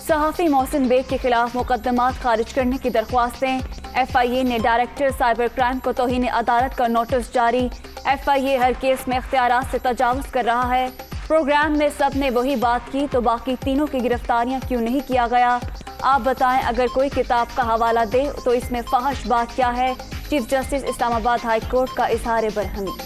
सहाफ़ी मोहसिन बेग के खिलाफ मुकदमात खारिज करने की दरख्वास्तें। FIA ने डायरेक्टर साइबर क्राइम को तौहीन अदालत का नोटिस जारी। FIA हर केस में इख्तियारात से तजावुज़ कर रहा है। प्रोग्राम में सब ने वही बात की तो बाकी तीनों की गिरफ्तारियां क्यों नहीं किया गया? आप बताएं, अगर कोई किताब का हवाला दे तो इसमें फहश बात क्या है? Chief justice Islamabad high court का इजहार बरहमी।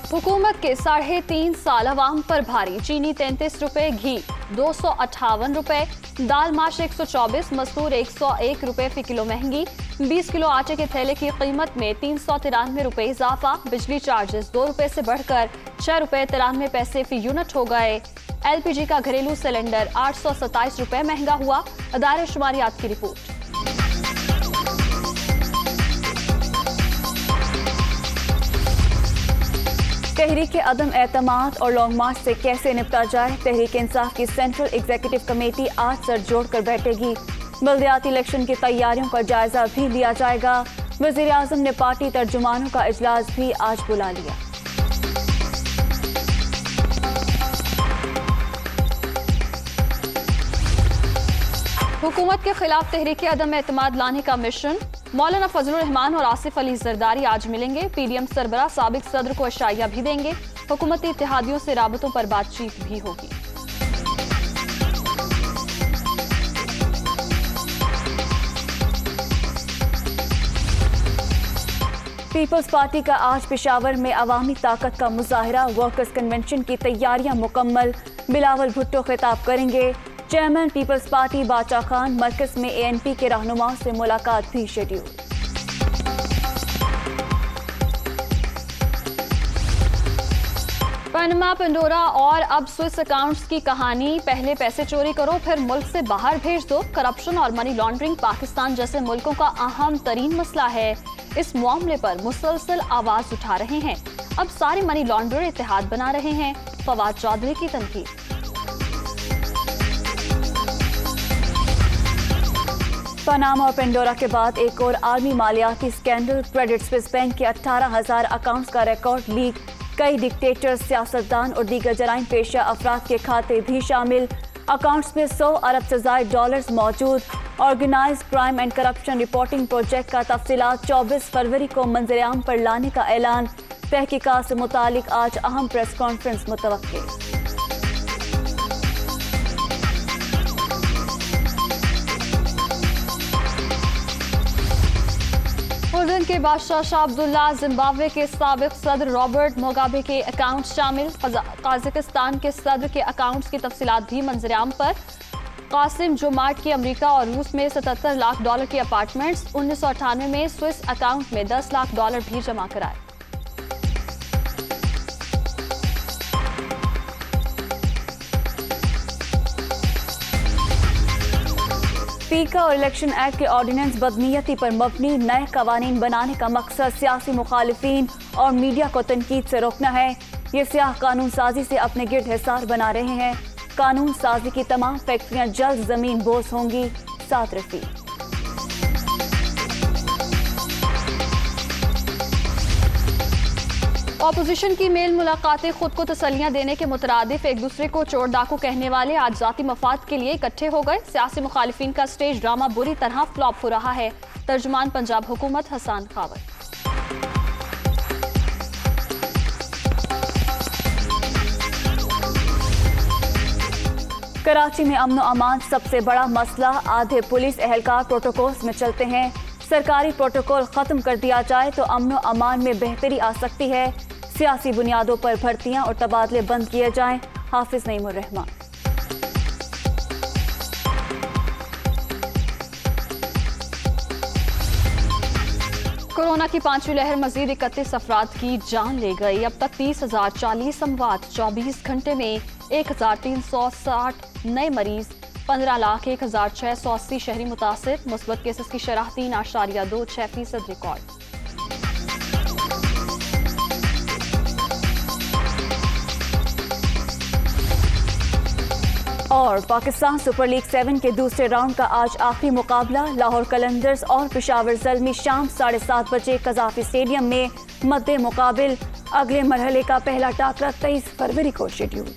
हुकूमत के 3.5 साल अवाम पर भारी। चीनी 33 रुपए, घी 258 रुपए, दाल माश 124, मसूर 101 रुपए फी किलो महंगी। 20 किलो आटे के थैले की कीमत में 393 रुपए इजाफा। बिजली चार्जेस 2 रुपए से बढ़कर 6 रुपए 93 पैसे फी यूनिट हो गए। LPG का घरेलू सिलेंडर 827 रुपए महंगा हुआ। अदारे शुमारियात की रिपोर्ट। तहरीक अदम एतमाद और लॉन्ग मार्च से कैसे निपटा जाए? तहरीक इंसाफ की सेंट्रल एग्जीक्यूटिव कमेटी आज सर जोड़कर बैठेगी। बल्दियाती इलेक्शन की तैयारियों का जायजा भी लिया जाएगा। वज़ीर आज़म ने पार्टी तर्जुमानों का इजलास भी आज बुला लिया। हुकूमत के खिलाफ तहरीक अदम एतमाद लाने का मिशन। मौलाना फजलुर रहमान और आसिफ अली जरदारी आज मिलेंगे। PDM सरबराह साबिक सदर को अशाइया भी देंगे। हुकूमती इत्तेहादियों से राबतों पर बातचीत भी होगी। पीपल्स पार्टी का आज पेशावर में अवामी ताकत का मुजाहरा। वर्कर्स कन्वेंशन की तैयारियां मुकम्मल। बिलावल भुट्टो खिताब करेंगे। चेयरमैन पीपल्स पार्टी बादशाह खान मरकज में ANP के रहनुमाओं से मुलाकात भी शेड्यूल। पनामा, पेंडोरा और अब स्विस अकाउंट्स की कहानी। पहले पैसे चोरी करो, फिर मुल्क से बाहर भेज दो। करप्शन और मनी लॉन्ड्रिंग पाकिस्तान जैसे मुल्कों का अहम तरीन मसला है। इस मामले पर मुसलसल आवाज उठा रहे हैं। अब सारे मनी लॉन्ड्रर इत्तेहाद बना रहे हैं। फवाद चौधरी की तनकीद। पनामा और पेंडोरा के बाद एक और आर्मी मालियाती स्कैंडल। क्रेडिट स्विस बैंक के 18,000 अकाउंट्स का रिकॉर्ड लीक। कई डिक्टेटर, सियासतदान और दीगर जराइम पेशा अफराद के खाते भी शामिल। अकाउंट्स में 100 अरब से ज़ायद डॉलर्स मौजूद। Organised crime and corruption reporting project का तफसीलात 24 फरवरी को मंजर-ए-आम पर लाने का ऐलान। तहकीकात से मुतालिक आज अहम प्रेस कॉन्फ्रेंस मुतवक्किल। उर्दन के बादशाह शाह अब्दुल्ला, जिम्बाब्वे के साबिक सदर रॉबर्ट मुगाबे के अकाउंट्स शामिल। कजाकिस्तान के सदर के अकाउंट्स की तफसीलात भी मंजर-आम पर। कासिम जोमार्ट की अमेरिका और रूस में 77 लाख डॉलर की अपार्टमेंट्स। 1998 में स्विस अकाउंट में 10 लाख डॉलर भी जमा कराए। पीका और इलेक्शन एक्ट के ऑर्डिनेंस बदनीयती पर मबनी। नए कवानीन बनाने का मकसद सियासी मुखालिफिन और मीडिया को तनकीद से रोकना है। ये सियाह कानून साजी से अपने गिर्द हिसार बना रहे हैं। कानून साजी की तमाम फैक्ट्रियां जल्द जमीन बोस होंगी। 7 रफी। ऑपोजिशन की मेल मुलाकातें खुद को तसल्लियां देने के मुतरादिफ एक दूसरे को चोर डाकू कहने वाले आज जाती मफाद के लिए इकट्ठे हो गए। सियासी मुखालिफिन का स्टेज ड्रामा बुरी तरह फ्लॉप हो रहा है। तर्जुमान पंजाब हुकूमत हसन खावर। कराची में अमन अमान सबसे बड़ा मसला। आधे पुलिस एहलकार प्रोटोकॉल्स में चलते हैं। सरकारी प्रोटोकॉल खत्म कर दिया जाए तो अमन अमान में बेहतरी आ सकती है। सियासी बुनियादों पर भर्तियां और तबादले बंद किए जाएं। हाफिज नईमुर रहमान। कोरोना की 5वीं लहर मजीद 31 अफराद की जान ले गई। अब तक 30,040 अमवात। 24 घंटे में 1,360 नए मरीज। 15,01,680 शहरी मुतासिर। मुस्बत केसेस की शरह 3.26% रिकॉर्ड। और पाकिस्तान सुपर लीग 7 के दूसरे राउंड का आज आखिरी मुकाबला लाहौर कलंदर्स और पेशावर ज़ल्मी शाम 7:30 बजे कज़ाफ़ी स्टेडियम में मद्दे मुकाबिल। अगले मरहले का पहला टाकरा 23 फरवरी को शेड्यूल।